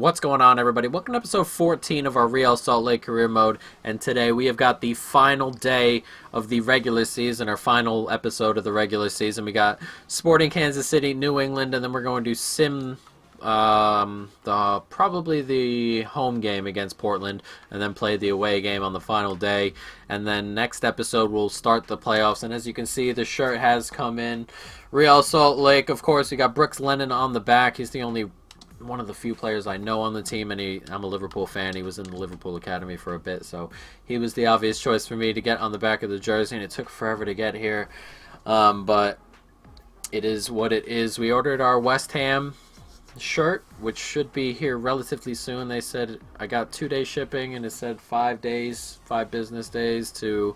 What's going on, everybody? Welcome to episode 14 of our Real Salt Lake Career Mode, and today we have got the final day of the regular season, our final episode of the regular season. We got Sporting Kansas City, New England, and then we're going to sim probably the home game against Portland, and then play the away game on the final day. And then next episode we'll start the playoffs, and as you can see, the shirt has come in. Real Salt Lake, of course. We got Brooks Lennon on the back. He's the only one of the few players I know on the team, and I'm a Liverpool fan. He was in the Liverpool Academy for a bit, so he was the obvious choice for me to get on the back of the jersey, and it took forever to get here, but it is what it is. We ordered our West Ham shirt, which should be here relatively soon. They said I got 2-day shipping, and it said 5 business days to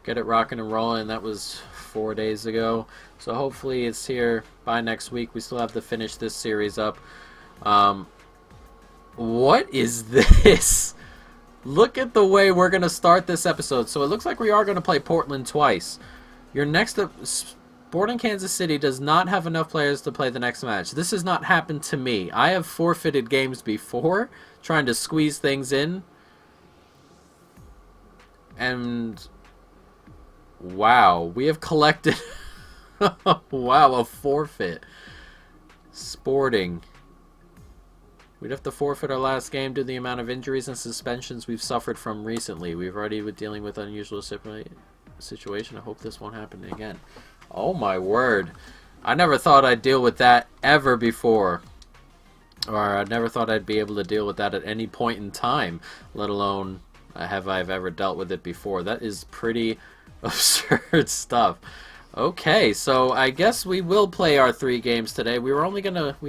get it rocking and rolling, and that was 4 days ago, so hopefully it's here by next week. We still have to finish this series up. What is this? Look at the way we're going to start this episode. So it looks like we are going to play Portland twice. Your next Sporting Kansas City does not have enough players to play the next match. This has not happened to me. I have forfeited games before trying to squeeze things in. And wow, we have collected wow, a forfeit. Sporting. We'd have to forfeit our last game due to the amount of injuries and suspensions we've suffered from recently. We've already been dealing with an unusual situation. I hope this won't happen again. Oh my word. I never thought I'd deal with that ever before. Or I never thought I'd be able to deal with that at any point in time. Let alone have I ever dealt with it before. That is pretty absurd stuff. Okay, so I guess we will play our 3 games today. We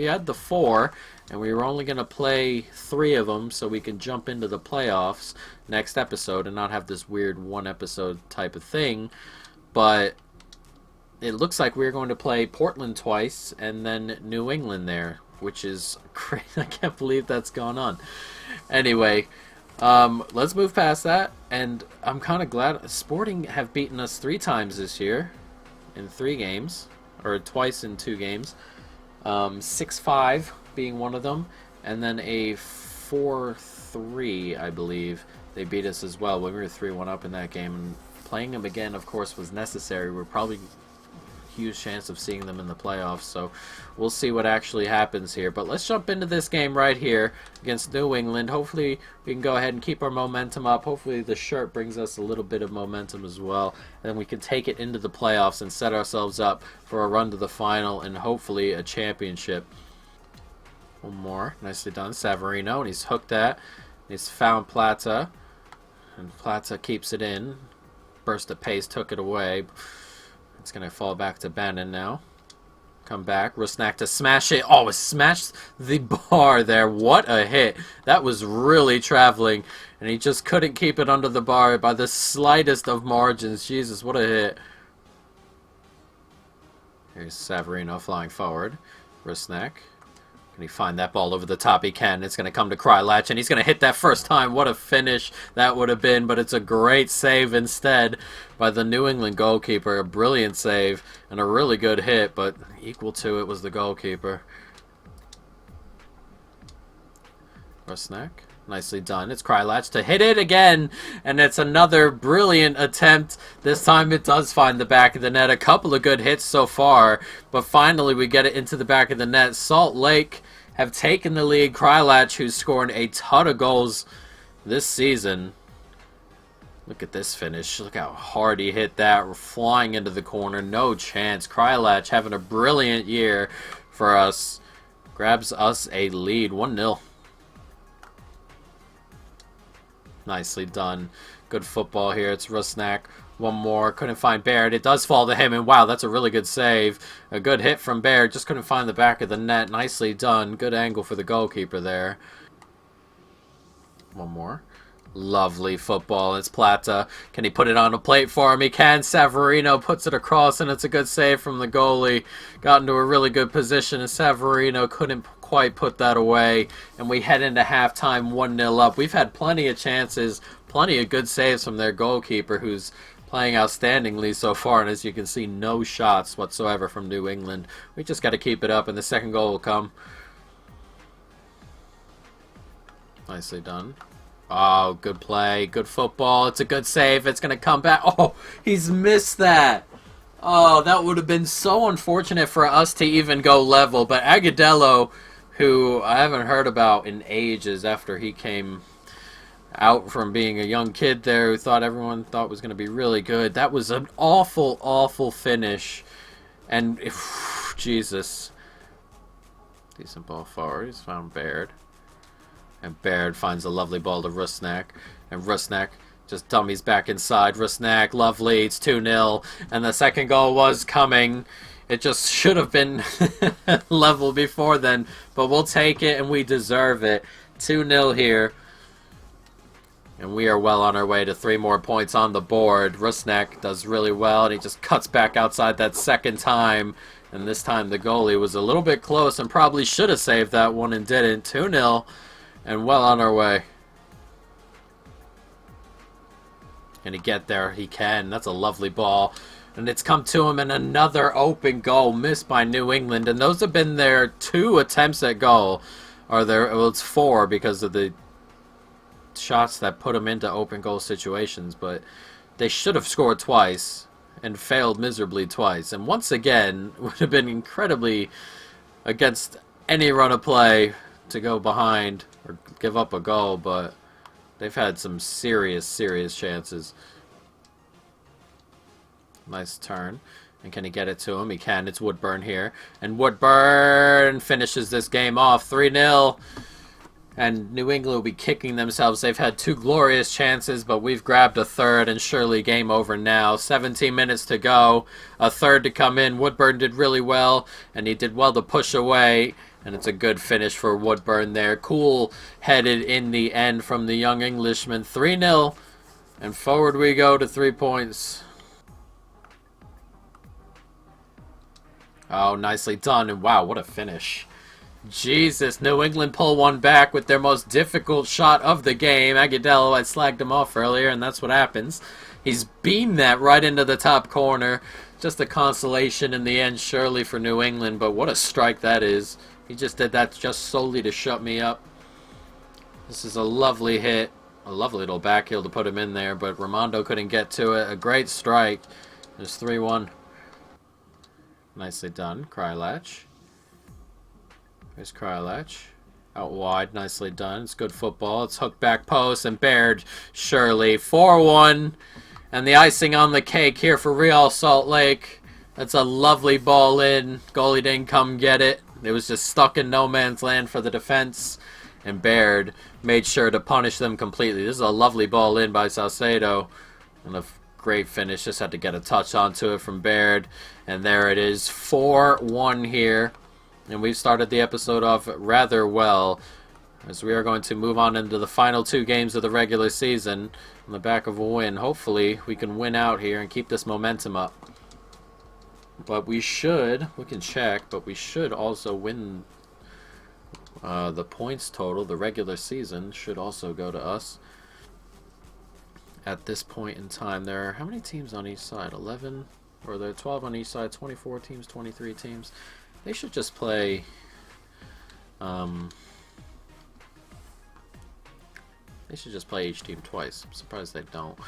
had the 4, and we were only going to play 3 of them so we can jump into the playoffs next episode and not have this weird 1-episode type of thing. But it looks like we're going to play Portland twice and then New England there, which is crazy. I can't believe that's going on. Anyway, let's move past that, and I'm kind of glad Sporting have beaten us 3 times this year. In 3 games, or twice in 2 games, 6-5 being one of them, and then a 4-3, I believe. They beat us as well when we were 3-1 up in that game. And playing them again, of course, was necessary. We're probably huge chance of seeing them in the playoffs, so we'll see what actually happens here. But let's jump into this game right here against New England. Hopefully we can go ahead and keep our momentum up. Hopefully the shirt brings us a little bit of momentum as well, and then we can take it into the playoffs and set ourselves up for a run to the final and hopefully a championship. One more, nicely done, Savarino, and he's hooked that. He's found Plata, and Plata keeps it in. Burst of pace took it away. It's going to fall back to Bannon now. Come back. Rusnak to smash it. Oh, it smashed the bar there. What a hit. That was really traveling. And he just couldn't keep it under the bar by the slightest of margins. Jesus, what a hit. Here's Savarino flying forward. Rusnak. Can he find that ball over the top? He can. It's going to come to Krylach, and he's going to hit that first time. What a finish that would have been, but it's a great save instead by the New England goalkeeper. A brilliant save and a really good hit, but equal to it was the goalkeeper. Rusnak. Nicely done. It's Krylach to hit it again, and it's another brilliant attempt. This time it does find the back of the net. A couple of good hits so far, but finally we get it into the back of the net. Salt Lake have taken the lead. Krylach, who's scoring a ton of goals this season. Look at this finish. Look how hard he hit that. We're flying into the corner. No chance. Krylach having a brilliant year for us. Grabs us a lead. 1-0. Nicely done. Good football here. It's Rusnak. One more. Couldn't find Baird. It does fall to him, and wow, that's a really good save. A good hit from Baird. Just couldn't find the back of the net. Nicely done. Good angle for the goalkeeper there. One more. Lovely football. It's Plata. Can he put it on a plate for him? He can. Savarino puts it across, and it's a good save from the goalie. Got into a really good position, and Savarino couldn't quite put that away. And we head into halftime 1-0 up. We've had plenty of chances, plenty of good saves from their goalkeeper, who's playing outstandingly so far. And as you can see, no shots whatsoever from New England. We just got to keep it up, and the second goal will come. Nicely done. Oh, good play. Good football. It's a good save. It's going to come back. Oh, he's missed that. Oh, that would have been so unfortunate for us to even go level. But Agudelo, who I haven't heard about in ages after he came out from being a young kid there who thought everyone thought was going to be really good. That was an awful, awful finish. And, Jesus. Decent ball forward. He's found Baird. And Baird finds a lovely ball to Rusnak. And Rusnak just dummies back inside. Rusnak, lovely. It's 2-0. And the second goal was coming. It just should have been level before then. But we'll take it and we deserve it. 2-0 here. And we are well on our way to 3 more points on the board. Rusnak does really well. And he just cuts back outside that second time. And this time the goalie was a little bit close and probably should have saved that one and didn't. 2-0. And well on our way. Can he get there? He can. That's a lovely ball. And it's come to him, and another open goal missed by New England. And those have been their 2 attempts at goal. Or well, it's 4 because of the shots that put them into open goal situations. But they should have scored twice and failed miserably twice. And once again, it would have been incredibly against any run of play to go behind or give up a goal, but they've had some serious chances. Nice turn. And can he get it to him? He can. It's Woodburn here. And Woodburn finishes this game off 3-0. And New England will be kicking themselves. They've had 2 glorious chances, but we've grabbed a third, and surely game over now. 17 minutes to go. A third to come in. Woodburn did really well, and he did well to push away. And it's a good finish for Woodburn there. Cool-headed in the end from the young Englishman. 3-0. And forward we go to 3 points. Oh, nicely done. And wow, what a finish. Jesus, New England pull one back with their most difficult shot of the game. Agudelo, I slagged him off earlier, and that's what happens. He's beamed that right into the top corner. Just a consolation in the end, surely, for New England. But what a strike that is. He just did that just solely to shut me up. This is a lovely hit. A lovely little backheel to put him in there, but Raimondo couldn't get to it. A great strike. It's 3-1. Nicely done. Krylach. There's Krylach. Out wide. Nicely done. It's good football. It's hooked back post, and Baird surely. 4-1. And the icing on the cake here for Real Salt Lake. That's a lovely ball in. Goalie didn't come get it. It was just stuck in no man's land for the defense. And Baird made sure to punish them completely. This is a lovely ball in by Salcedo. And a great finish. Just had to get a touch onto it from Baird. And there it is. 4-1 here. And we've started the episode off rather well, as we are going to move on into the final 2 games of the regular season on the back of a win. Hopefully we can win out here and keep this momentum up. But we should, we can check, but we should also win the points total. The regular season should also go to us. At this point in time, there are how many teams on each side? 11? Or there are 12 on each side, 24 teams, 23 teams. They should just play each team twice. I'm surprised they don't.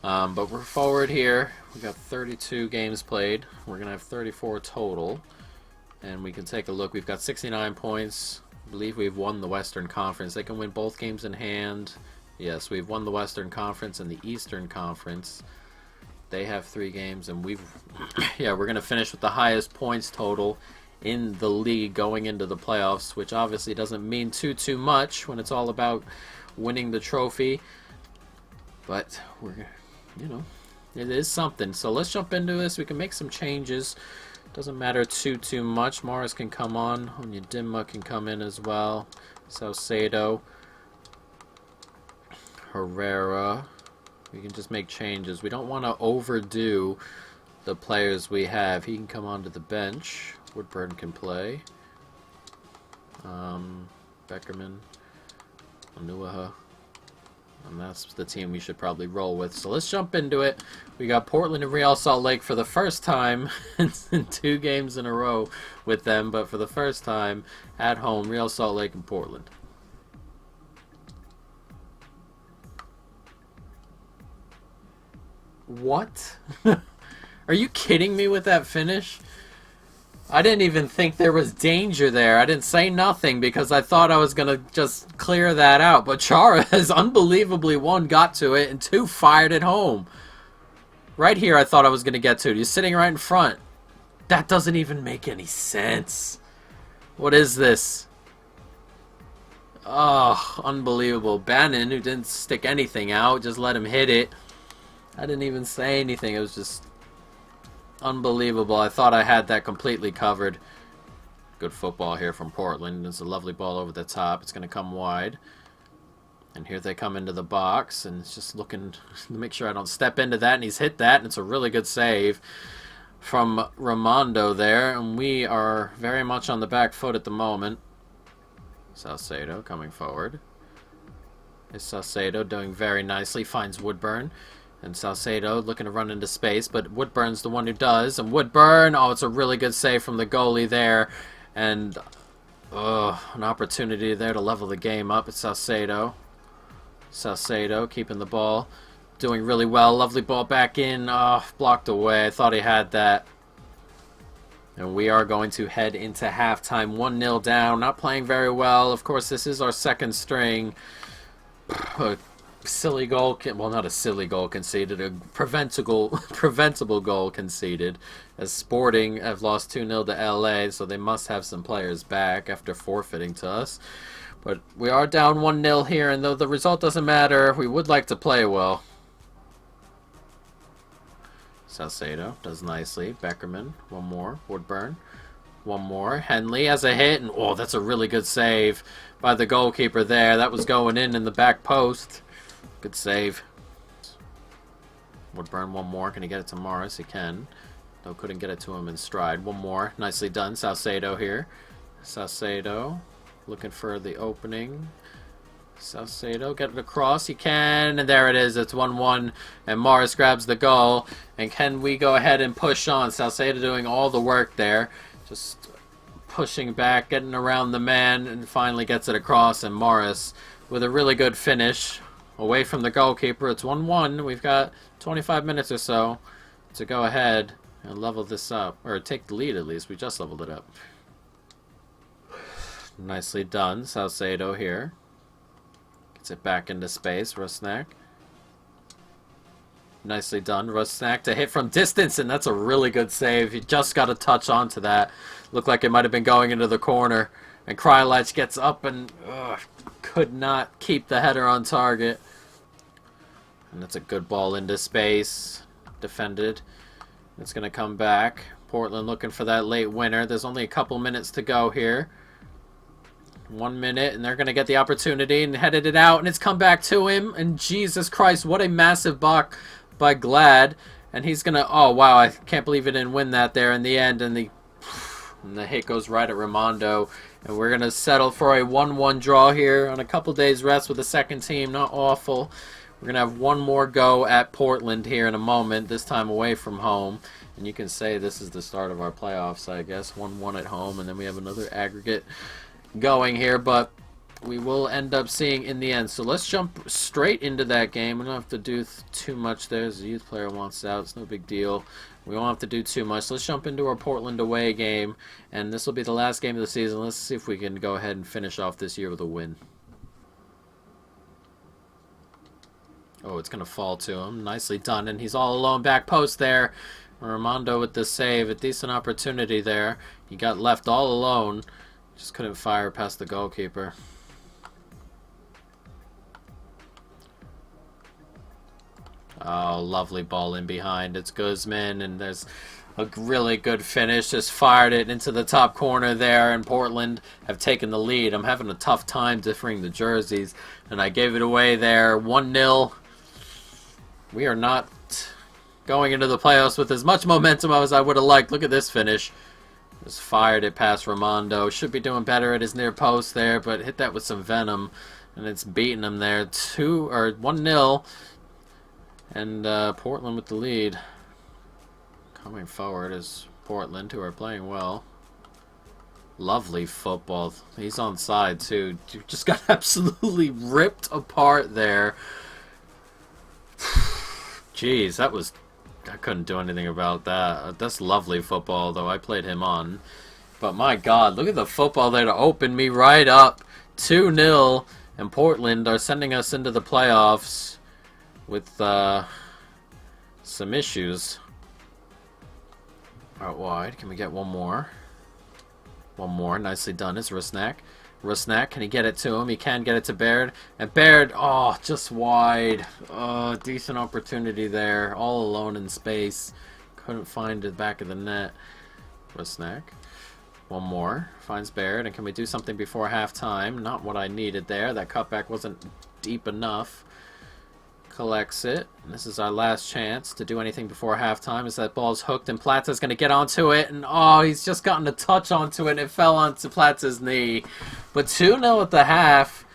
But we're forward here. We got 32 games played. We're going to have 34 total. And we can take a look. We've got 69 points. I believe we've won the Western Conference. They can win both games in hand. Yes, we've won the Western Conference and the Eastern Conference. They have 3 games, and we're going to finish with the highest points total in the league going into the playoffs, which obviously doesn't mean too much when it's all about winning the trophy. But it is something. So let's jump into this. We can make some changes. Doesn't matter too much. Morris can come on. Onyedinma can come in as well. Salcedo. Herrera. We can just make changes. We don't want to overdo the players we have. He can come onto the bench. Woodburn can play. Beckerman. Onuaha. And that's the team we should probably roll with. So let's jump into it. We got Portland and Real Salt Lake for the first time in 2 games in a row with them. But for the first time at home, Real Salt Lake and Portland. What? Are you kidding me with that finish? I didn't even think there was danger there. I didn't say nothing because I thought I was going to just clear that out. But Chara has unbelievably, one, got to it, and two, fired it home. Right here I thought I was going to get to it. He's sitting right in front. That doesn't even make any sense. What is this? Oh, unbelievable. Bannon, who didn't stick anything out, just let him hit it. I didn't even say anything. It was just unbelievable. I thought I had that completely covered. Good football here from Portland. It's a lovely ball over the top. It's going to come wide. And here they come into the box. And it's just looking to make sure I don't step into that. And he's hit that. And it's a really good save from Raimondo there. And we are very much on the back foot at the moment. Salcedo coming forward. Is Salcedo doing very nicely. Finds Woodburn. And Salcedo looking to run into space, but Woodburn's the one who does. And Woodburn, oh, it's a really good save from the goalie there. And an opportunity there to level the game up. It's Salcedo. Salcedo keeping the ball. Doing really well. Lovely ball back in. Blocked away. I thought he had that. And we are going to head into halftime. 1-0 down. Not playing very well. Of course, this is our second string. Silly goal, well, not a silly goal conceded, a preventable goal conceded, as Sporting have lost 2-0 to LA, so they must have some players back after forfeiting to us. But we are down 1-0 here, and though the result doesn't matter, we would like to play well. Salcedo does nicely. Beckerman, one more. Woodburn, one more. Henley has a hit, and oh, that's a really good save by the goalkeeper there. That was going in the back post. Good save. Woodburn, one more. Can he get it to Morris? He can. Though couldn't get it to him in stride. One more. Nicely done. Salcedo here. Salcedo looking for the opening. Salcedo get it across. He can. And there it is. It's 1-1. And Morris grabs the goal. And can we go ahead and push on? Salcedo doing all the work there. Just pushing back, getting around the man, and finally gets it across. And Morris with a really good finish. Away from the goalkeeper. It's 1-1. We've got 25 minutes or so to go ahead and level this up. Or take the lead at least. We just leveled it up. Nicely done. Salcedo here. Gets it back into space. Rusnak. Nicely done. Rusnak to hit from distance. And that's a really good save. He just got a touch onto that. Looked like it might have been going into the corner. And Krylach gets up and could not keep the header on target. And that's a good ball into space. Defended. It's going to come back. Portland looking for that late winner. There's only a couple minutes to go here. 1 minute, and they're going to get the opportunity and headed it out, and it's come back to him. And Jesus Christ, what a massive block by Glad. And he's going to, oh wow, I can't believe he didn't win that there in the end. And the hit goes right at Raimondo. And we're going to settle for a 1-1 draw here on a couple days rest with the second team. Not awful. We're going to have one more go at Portland here in a moment, this time away from home. And you can say this is the start of our playoffs, I guess. 1-1 at home, and then we have another aggregate going here. But we will end up seeing in the end. So let's jump straight into that game. We don't have to do too much there. As the youth player wants out, it's no big deal. We won't have to do too much. Let's jump into our Portland away game. And this will be the last game of the season. Let's see if we can go ahead and finish off this year with a win. Oh, it's going to fall to him. Nicely done. And he's all alone back post there. Raimondo with the save. A decent opportunity there. He got left all alone. Just couldn't fire past the goalkeeper. Oh, lovely ball in behind. It's Guzman, and there's a really good finish. Just fired it into the top corner there, and Portland have taken the lead. I'm having a tough time differing the jerseys, and I gave it away there. 1-0. We are not going into the playoffs with as much momentum as I would have liked. Look at this finish. Just fired it past Raimondo. Should be doing better at his near post there, but hit that with some venom, and it's beating him there. 1-0. And Portland with the lead. Coming forward is Portland, who are playing well. Lovely football. He's on side, too. Just got absolutely ripped apart there. Jeez, that was... I couldn't do anything about that. That's lovely football, though. I played him on. But my God, look at the football there to open me right up. 2-0. And Portland are sending us into the playoffs with some issues. Out wide. Can we get one more? One more. Nicely done. It's Rusnak. Rusnak, can he get it to him? He can get it to Baird. And Baird, oh, just wide. Oh, decent opportunity there. All alone in space. Couldn't find the back of the net. Rusnak. One more. Finds Baird. And can we do something before halftime? Not what I needed there. That cutback wasn't deep enough. Collects it. This is our last chance to do anything before halftime as that ball's hooked and Plata's going to get onto it. And oh, he's just gotten a touch onto it and it fell onto Plata's knee. But 2-0 at the half.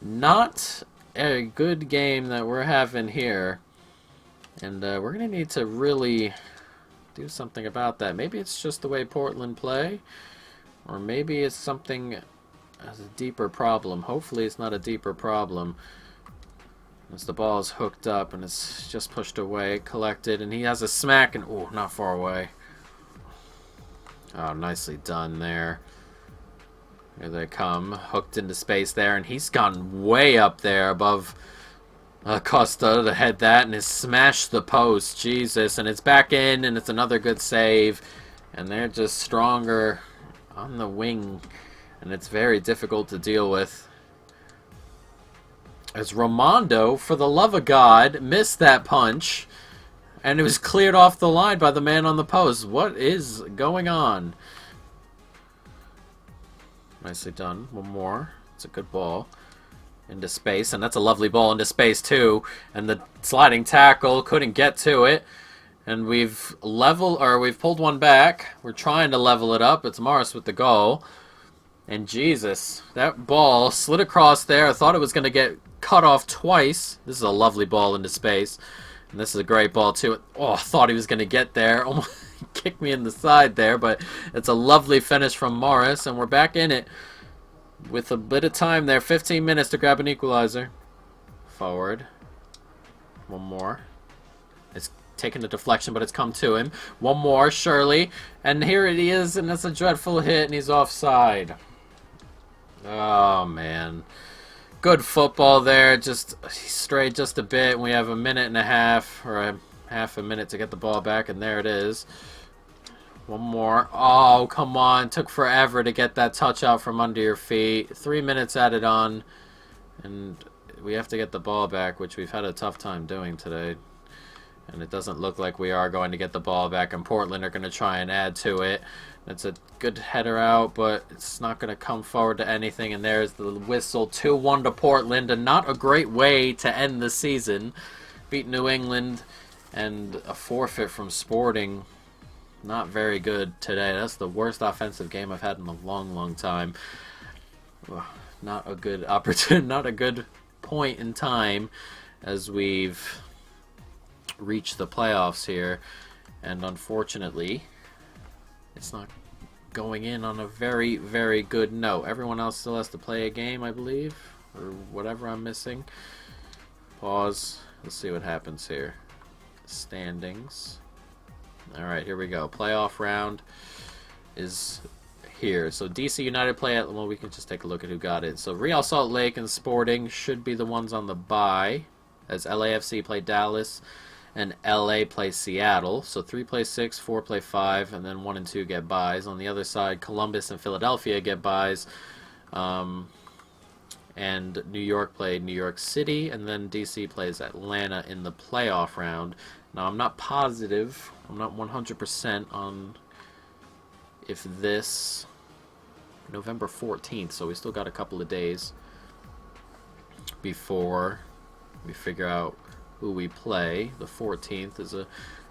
Not a good game that we're having here. And we're going to need to really do something about that. Maybe it's just the way Portland play. Or maybe it's something as a deeper problem. Hopefully it's not a deeper problem. As the ball is hooked up and it's just pushed away, collected, and he has a smack and oh, not far away. Oh, nicely done there. Here they come, hooked into space there, and he's gone way up there above Costa to head that and has smashed the post. Jesus, and it's back in, and it's another good save, and they're just stronger on the wing, and it's very difficult to deal with. As Ramondo, for the love of God, missed that punch. And it was cleared off the line by the man on the post. What is going on? Nicely done. One more. It's a good ball. Into space. And that's a lovely ball into space, too. And the sliding tackle couldn't get to it. And we've pulled one back. We're trying to level it up. It's Morris with the goal. And Jesus, that ball slid across there. I thought it was going to get cut off twice. This is a lovely ball into space. And this is a great ball, too. Oh, I thought he was going to get there. Almost kicked me in the side there. But it's a lovely finish from Morris. And we're back in it with a bit of time there. 15 minutes to grab an equalizer. Forward. One more. It's taken a deflection, but it's come to him. One more, Shirley. And here it is, and it's a dreadful hit, and he's offside. Oh, man. Good football there. Just he strayed just a bit. And we have a minute and a half, or a half a minute to get the ball back, and there it is. One more. Oh, come on. Took forever to get that touch out from under your feet. 3 minutes added on, and we have to get the ball back, which we've had a tough time doing today. And it doesn't look like we are going to get the ball back, and Portland are going to try and add to it. It's a good header out, but it's not going to come forward to anything. And there's the whistle. 2-1 to Portland, and not a great way to end the season. Beat New England, and a forfeit from Sporting. Not very good today. That's the worst offensive game I've had in a long, long time. Not a good opportunity, not a good point in time as we've reached the playoffs here. And unfortunately, it's not going in on a very, very good note. Everyone else still has to play a game, I believe, or whatever I'm missing. Pause. Let's see what happens here. Standings. Alright, here we go. Playoff round is here. So DC United play at, well, we can just take a look at who got it. So Real Salt Lake and Sporting should be the ones on the bye, as LAFC play Dallas and LA play Seattle. So 3 play 6, 4 play 5, and then 1 and 2 get byes. On the other side, Columbus and Philadelphia get byes. And New York played New York City, and then DC plays Atlanta in the playoff round. Now, I'm not positive, I'm not 100% on if this November 14th, so we still got a couple of days before we figure out who we play. The 14th is a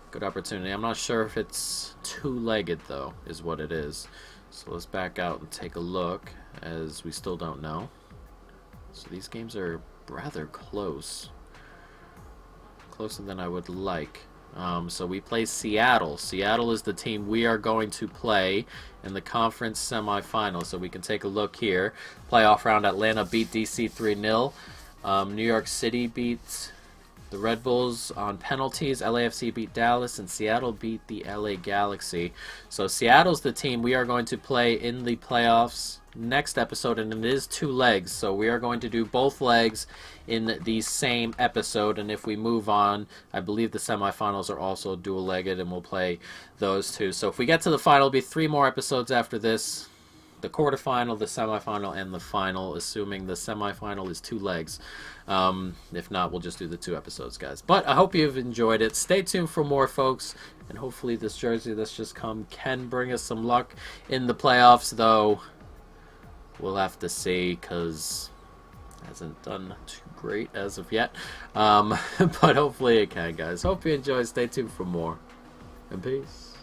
good opportunity. I'm not sure if it's two-legged, though, is what it is. So let's back out and take a look, as we still don't know. So these games are rather close. Closer than I would like. So we play Seattle. Seattle is the team we are going to play in the conference semifinal. So we can take a look here. Playoff round, Atlanta beat DC 3-0. New York City beat The Red Bulls on penalties. LAFC beat Dallas, and Seattle beat the LA Galaxy. So Seattle's the team we are going to play in the playoffs next episode, and it is 2 legs. So we are going to do both legs in the same episode, and if we move on, I believe the semifinals are also dual-legged, and we'll play those 2. So if we get to the final, it'll be 3 more episodes after this. The quarterfinal, the semifinal, and the final, assuming the semifinal is 2 legs. If not, we'll just do the 2 episodes, guys. But I hope you've enjoyed it. Stay tuned for more, folks. And hopefully this jersey that's just come can bring us some luck in the playoffs, though we'll have to see, because it hasn't done too great as of yet. But hopefully it can, guys. Hope you enjoy. Stay tuned for more. And peace.